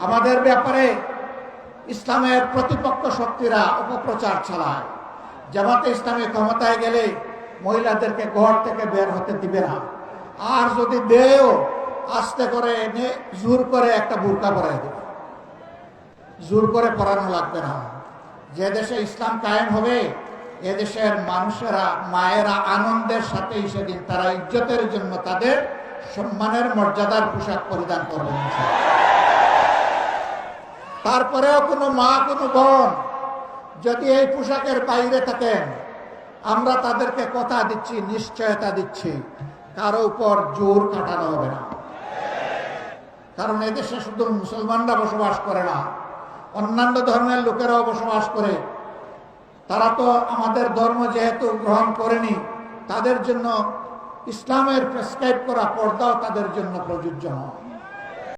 আমাদের ব্যাপারে ইসলামের প্রতিপক্ষ শক্তিরা অপপ্রচার চালায়। জামাতে ইসলামী ক্ষমতায় গেলে মহিলাদেরকে ঘর থেকে বের হতে দিবে না, আর যদি দেয়ও আস্তে করে এনে জোর করে একটা বুরকা পরাই দেবে। জোর করে পরানো লাগবে না। যে দেশে ইসলাম কায়েম হবে এদেশের মানুষেরা, মায়েরা আনন্দের সাথেই সেদিন তারা ইজ্জতের জন্য তাদের সম্মানের মর্যাদার পোশাক পরিধান করবেন। তারপরেও কোনো মা, কোনো বোন যদি এই পোশাকের বাইরে থাকেন, আমরা তাদেরকে কথা দিচ্ছি, নিশ্চয়তা দিচ্ছি, কারো উপর জোর খাটানো হবে না। কারণ এদেশে শুধু মুসলমানরা বসবাস করে না, অন্যান্য ধর্মের লোকেরাও বসবাস করে। তারা তো আমাদের ধর্ম যেহেতু গ্রহণ করেনি, তাদের জন্য ইসলামের প্রেসক্রাইব করা পর্দাও তাদের জন্য প্রযোজ্য নয়।